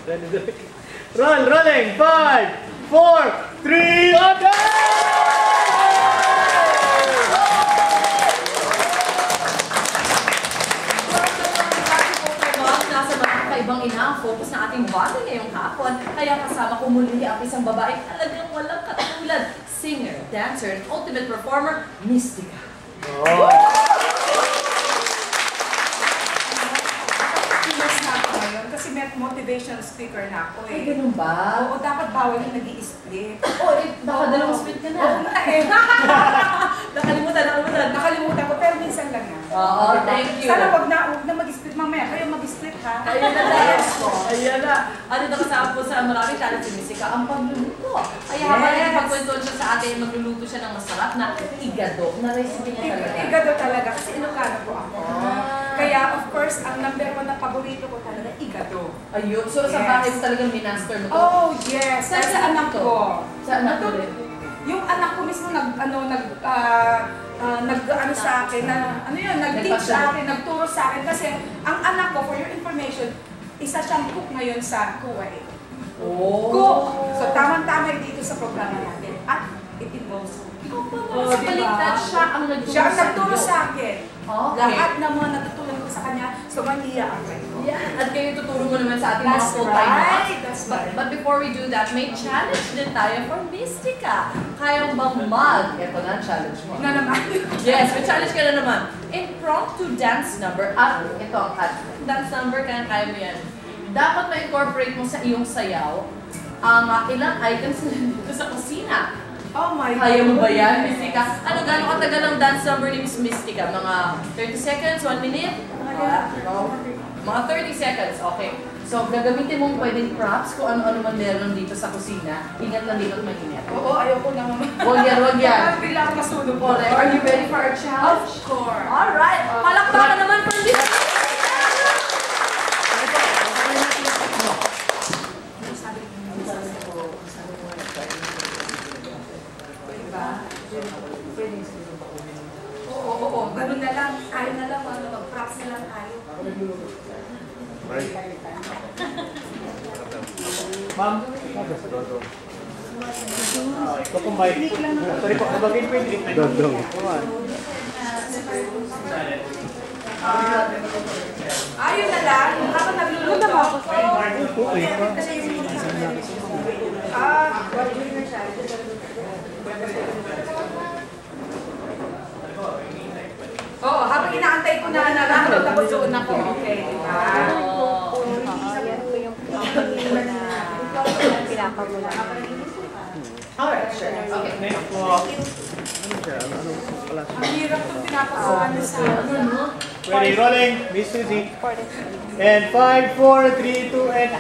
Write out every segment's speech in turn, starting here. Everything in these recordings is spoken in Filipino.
Rolling! 5, 4, 3, okay! Ibang ina ang focus ng ating body ngayong hapon. Kaya kasama ko muli ang isang babae talagang walang katulad. Singer, dancer, and ultimate performer, Mystica. Oh. Kasi may motivation speaker na ako eh. Ay, ganun ba? Oo, dapat bawal yung nag-i-split. Oo, baka dalawang split ka na. Oo na eh. Nakalimutan ko, pero minsan lang na. Oo, thank you. Sana wag na mag-split mamaya. Kayo mag-split ha. Ayun na dahil ko. Ayun na. At ito kasama po sa maraming talent si Mystica, ang pagluluto. Kaya habang nagpagkwentuhan siya sa atin, magluluto siya ng masarap na igado. Na-recipe niya talaga. Igado talaga kasi Ilocano po ako. Kaya of course, ang number 1 na paborito ko talaga, igado. Ayun. So sa bahay mo talagang minaster mo to? Oh, yes. Sa anak ko. Sa anak ko rin? Yung anak ko mismo sa akin na nag-teach sa akin, nagturo sa akin kasi ang anak ko, for your information, isa siyang cook ngayon sa Kuwait. Oh. Cook. So tamang-tama dito sa programa natin. At it involves So baliktad siya ang nagturo siya ang nagturo sa akin. Okay. Lahat ng mga natutunan ko sa kanya, so maniya ako. Yeah. At kayo tuturo mo naman sa ating mga full-time right. That's right. But before we do that, may challenge din tayo for Mystica. Kayang bang ito na ang challenge mo. Na naman. Yes, may challenge ka na naman. Impromptu dance number. At ito ang dance number, kaya mo yan. Dapat ma-incorporate mo sa iyong sayaw ang ilang items na dito sa kusina. Oh my God. Kaya mo ba yan, Mystica? Ano, gano'ng katagal ang dance number ni Miss Mystica? Mga 30 seconds, 1 minute? Mga 30 seconds, okay. So, gagamitin mong pwedeng props kung ano-ano man meron dito sa kusina. Ingat lang dito at mainit. Oo, ayoko na naman. Wag yan. Bigla ako masunog. Are you ready for our challenge? Of course. Alright. Palakpakan naman for this. Oo. Ganun na lang. Tayo na lang. Mag-props na lang tayo. Ma'am? Kukumbay. Sorry po, nabagin po yung dodong. Ayun na lang. Habang nagluluto. Oo, habang inaantay ko na nalaro, tapos doon ako. Okay, diba? Alright, sure. Okay. Ang hirap itong pinapasuhan na sa Ready, rolling. Miss Suzy. And 5, 4, 3, 2, and...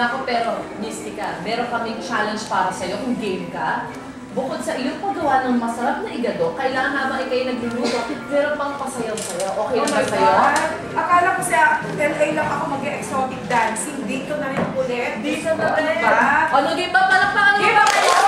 Nako, pero, Mystica, meron kaming challenge para sa'yo kung game ka. Bukod sa iyong paggawa ng masarap na igado, kailangan habang ikay nagluluto, meron pang pasayaw-sayaw. Okay na ba sa'yo? Akala ko sa LA lang ako mag-exotic dancing. Dito na rin ulit. Dito na rin. Ba? Ano, game ba? Palakpakan mo ba kayo?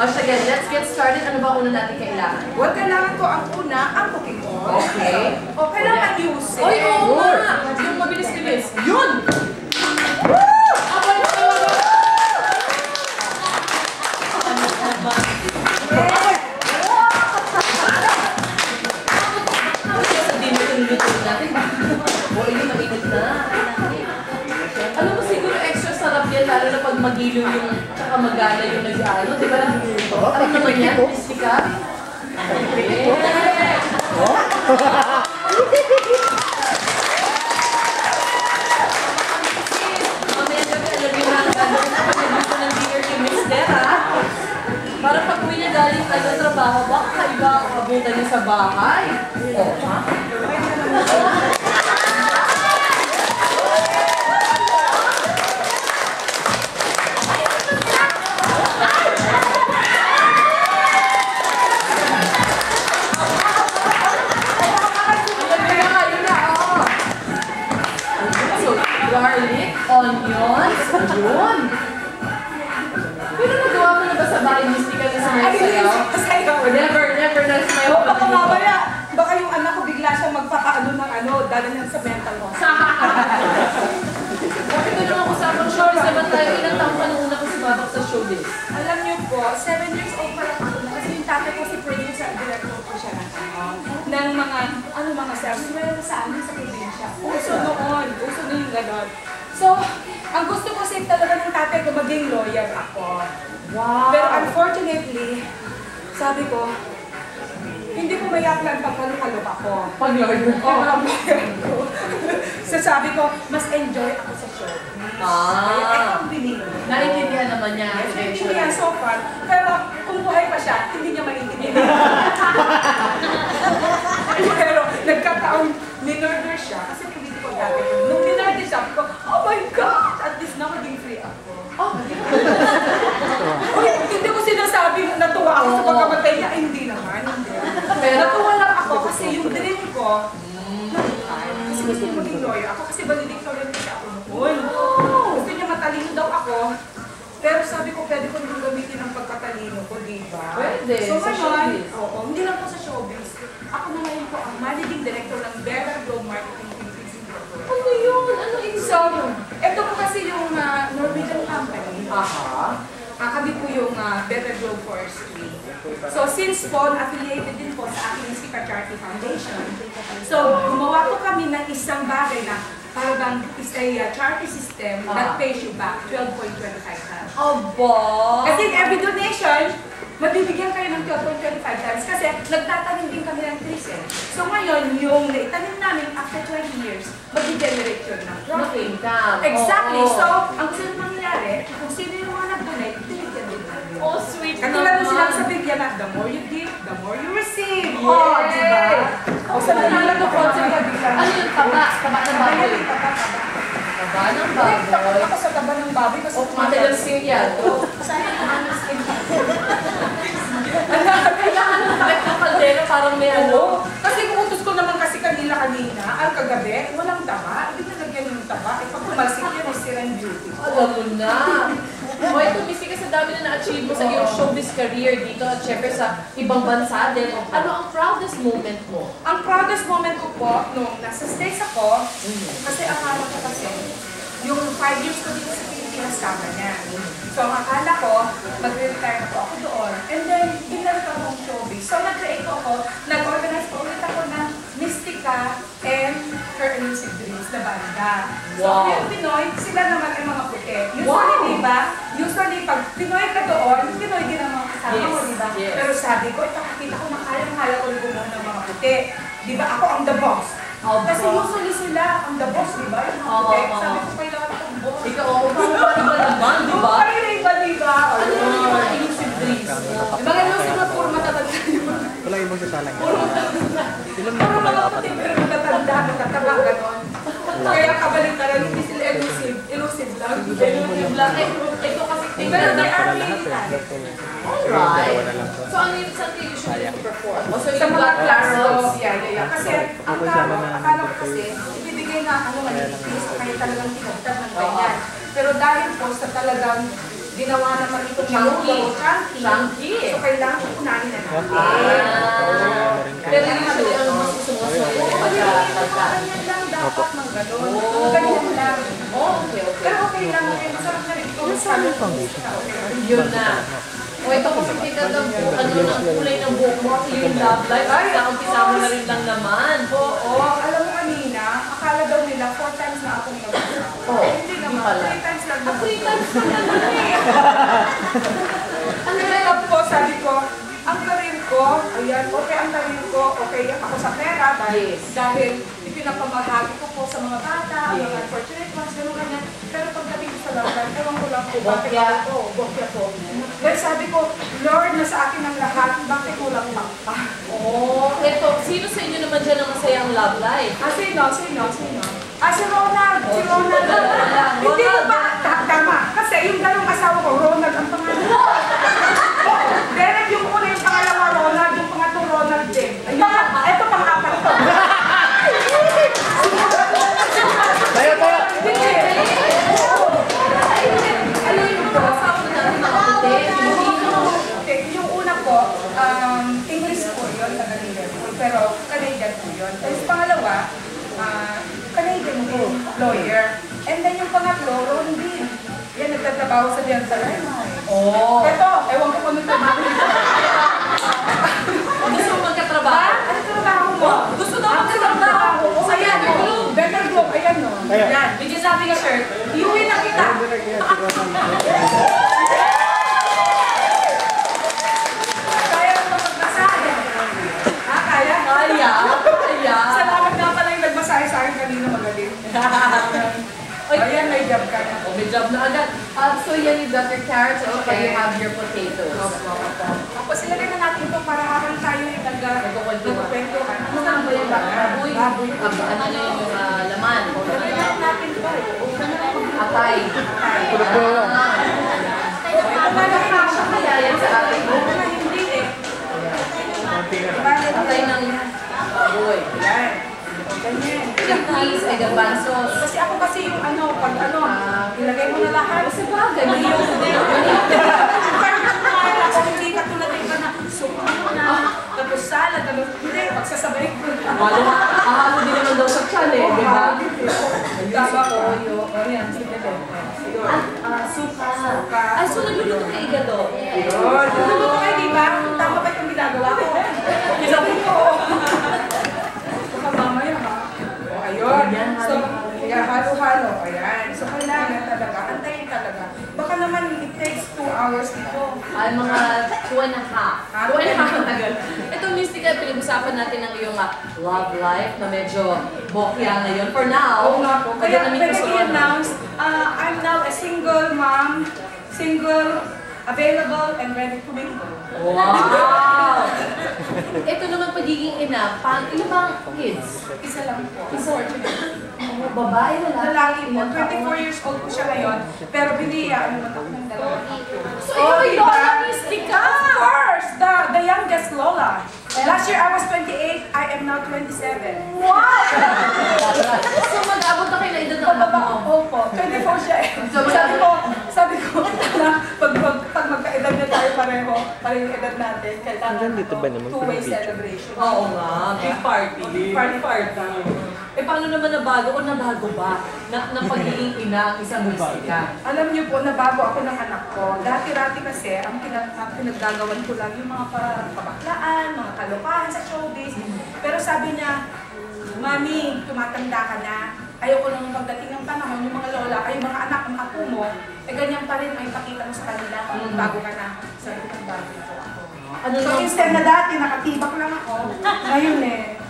O sige, let's get started. Ano ba una natin kailangan? Well, kailangan ko ang una, ang cooking oil. Okay. O kailangan use. Oy, oo nga! Yung mabilis-bilis. Yun! Alam mo siguro extra sarap yan, lalo na pag magilo yung tsaka magana yung nag-ano, di ba? Ano naman yan, Mystica? Mamaya gabi, alam yung mga gano'n na pag-nagluto ng dinner kay Miss Dera. Para pag uwi niya galing trabaho, baka iba ang abutan niya sa bahay. Oh, ha? Garlic, onions, yun. Pero nagawa mo na ba sa bahay, Mystica, na sa mga sayaw? Never na sa sa mental hospital. Bakit ito naman usapang showbiz naman tayo? Ilang taong ka nung una ko sumabak sa showbiz? Alam niyo po, 7 years old pa lang ako na kasi yung tatay ko si producer, director ko siya ng mga sales. Meron sa amin sa probinsya. Uso noon yung gano'n. So, ang gusto ko kasi talaga ng tatay ko maging lawyer ako. Wow! Pero unfortunately, sabi ko, hindi ko mayaklan pag kalukalo ako. Pag lawyer? Oo, ang lawyer ko. So sabi ko, mas enjoy ako sa show. Kaya ito ang pinili. Naintindihan naman niya. Naintindihan so far. Pero kung buhay pa siya, hindi niya maintindihan. Pero nagkataon, minurder siya. Kasi political dati ko. Nung minurder siya, ko, oh my God! At least na maging free ako. Oh, hindi ko sinasabing natuwa ako sa pagkamatay niya. Hindi naman. Hindi. Pero natuwa lang ako kasi yung dream ko, kasi gusto niya maging lawyer. Ako kasi valedictorian kasi ako noon. Gusto niya matalino daw ako. Pero sabi ko, pwede ko nung gamitin ang pagkatalino ko, di ba? Pwede, so, sa showbiz. Oo, hindi lang po sa showbiz. Ako na ngayon po ang managing director ng Better Globe Marketing Philippines Incorporated. Ano yun? Ano yun? So, ito po kasi yung Norwegian company. Aha. Kami po yung Better Globe Forestry. So, since po, affiliated din po sa aking Sika Charity Foundation. So, gumawa po kami ng isang bagay na parang is a charity system that pays you back 12.25 times. Aba! Kasi every donation, mabibigyan kayo ng 12.25 times kasi nagtatanim din kami ng trees eh. So ngayon, yung naitanim namin after 20 years, mag-generate yun ng profit. Income. Exactly. Oo. So, ang gusto nang mangyari, kung sino yung mga nag-donate, binigyan din namin. Oh, sweet Katulad naman. nung sinabi sa Biblia na, the more you give, the more you receive. Yay! Oh, diba? O, sa nanala ko concept na bigla. Ano yun? Taba? Taba ng baboy? Taba. Taba ng Takot baboy? ako sa taba ng baboy kasi O, madalang yan. Sana yung ano skin. Kailangan ng takip ng kaldero parang may ano. Kasi kung utos ko naman kasi kanina, ang kagabi, walang taba. Hindi na lagyan yung taba. Eh, pag tumalsik yan, is sirang beauty. Alam mo na. O ito, Missy, kasi dami na na-achieve mo sa iyong showbiz career dito at syempre sa ibang bansa din. Ano ang proudest moment mo? Ang proudest moment ko po, nung nasa States ako, kasi akala ko kasi, yung 5 years ko dito sa Pilipinas, tama niya. So, ang akala ko, mag-retire na po ako doon. And then, binalik ako ng showbiz. So, nag-create ako, nag-organize po ulit ako ng Mystica and Her Elusive Dreams na banda. So, Wow. yung Pinoy, sila naman ay mga puti. Usually, Wow. diba? Usually, pag Pinoy ka doon, Pinoy din ang mga kasama mo, Yes, diba? yes. Pero sabi ko, ito nakita ko na kaya ko bumuo ng mga puti. Diba? Ako ang the boss. Kasi usually sila ang the boss, diba? Yung mga Oo, puti. oo. Sabi ko, kailangan akong boss. Ikaw, ako pa iba naman, di ba? Oo, kayo na iba, diba? Ano yung mga elusive dreams mo? Yung mga elusive na puro matatanda yun. Wala ibang sasalang. Puro matatanda. Puro mga puti, pero matatanda, matataba, ganon. Kaya kabaliktaran, hindi sila elusive. Elusive lang. Elusive lang. Ito kasi Pero tingnan they na. are really talented. Alright. So ano yung saan kayo usually perform? O so Sa yung mga got classrooms, classrooms? yeah. Kasi ang akala ko kasi, ibibigay na manipis, kaya talagang tinagtag ng ganyan. Pero dahil po sa talagang ginawa naman itong Chunky. chunky. So kailangan unahin na natin. Pero usually ano mas gusto mo sa iyo pagka Ganyan lang dapat mang gano'n. Ganyan lang. okay. Pero okay lang, masarap na rin ito. Yun na. O ito kasi kita ng kulay ng buhok mo kasi yung love life. Ay, umpisa mo na rin lang naman. Oo, alam mo kanina, akala daw nila 4 times na akong nag-asawa. Oo, Hindi naman, pala. 3 times lang. 3 times na lang Ang hirap po, sabi ko, ang karir ko, ayan, okay ang karir ko, okay ako sa pera, dahil ipinapamahagi ko po sa mga bata, ang mga unfortunate ones, gano'n ganyan. Pero pagdating ko sa laban, ewan ko lang po, bakit ako, bokya po. Dahil sabi ko, Lord, nasa akin ang lahat, bakit kulang pa? Oh, ito, sino sa inyo naman dyan ang masayang love life? Sino? Si Ronald! Hindi ko ba? Tama. Kasi yung dalawang asawa ko, Ronald ang pangalan. Derek yung una, yung pangalawa Ronald, yung pangatlo Ronald din. Ito pang-apat to. Tayo! Ano yung po? Asawa na natin mga puti, Filipino. Yung una po, English po yun, Canadian po. Pero Canadian po yun. Tapos pangalawa, lawyer. And then yung pangatlo, Ron Bean. Yan, nagtatrabaho sa Delta Line. Oh. Ito, ewan ko kung nagtatrabaho. Gusto mo magkatrabaho? Ano trabaho mo? Gusto daw magkatrabaho. Ayan, Better Globe, ayan no. Yan, bigyan sabi ng shirt. Iuwi na kita. Kaya mo magmasahe. Ha, kaya? Kaya. Salamat nga pala yung nagmasahe sa akin kanina magaling. Ayan, may job ka na. Oh, may job na agad. So yan, you've got your carrots and you have your potatoes. Tapos ilagay na natin ito para habang tayo yung nagkukwentuhan. Ano nga ba yung Baboy. baboy? Ano na yung laman? Ilagay natin ito. Atay. Ito na lang ako. Kaya yan sa atin. Hindi eh. Atay ng baboy. Yan. Ganyan. Chickpeas ay garbanzos. Kasi ako kasi yung pag ilagay mo na lahat. Kasi bagay, mahiyaw ko din. Ako hindi ka tulad yung iba na sumo na, tapos salad, tapos hindi, pagsasabay ko. Ahalo din naman daw sa tiyan eh, di ba? Tama ko. Ayan, sige din. Suka. Ay, so nagluluto ka igado? Yun. Nagluluto kayo, di ba? Tama ba itong ginagawa ko? Ginagawa ko. Baka mamaya ha. O, ayun. So, halo-halo. Ayan. So, kailangan talaga. Antayin talaga. Baka naman it takes 2 hours ito. Ay, mga 2.5. 2.5 ang tagal. Ito, Mystica, pinag-usapan natin ang iyong love life na medyo bokya ngayon. For now, Oo nga po. Kaya pwede i-announce, I'm now a single mom, single, available, and ready to mingle. Wow! Ito naman pagiging ina, ilan bang kids? Isa lang po. Babae na lang. Lalaki po. 24 years old po siya ngayon. Pero biniyaan naman ako ng dalawa. So, ikaw ay Lola Mystica! Of course! The youngest Lola. Last year I was 28, I am now 27. Wow! So, mag-abot na kayo na edad ng anak mo? Opo, 24 siya eh. Sabi ko, pag magka-edad na tayo pareho edad natin, kailangan two-way celebration. Oo nga, big party. Party. Eh, paano naman nabago o nabago ba na pagiging ina ang isang Mystica? Alam niyo po, nabago ako ng anak ko. Dati-rati kasi, ang pinaggagawan ko lang yung mga kabaklaan, mga kalokohan sa showbiz. Pero sabi niya, Mami, tumatanda ka na. Ayoko nung pagdating ng panahon, yung mga lola, ay mga anak, ang apo mo, eh ganyan pa rin may pakita mo sa kanila kung bago ka na. Sabi ko, bago ko ako. So instead na dati, nakatibak lang ako, ngayon eh,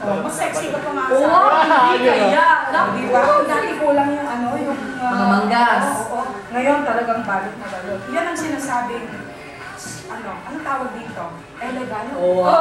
mas sexy ko pa nga sa hindi kaya! Diba? Dati kulang yung yung mga manggas. Oo. Ngayon talagang balot na balot. Yan ang sinasabing, anong tawag dito? Elegant. Wow!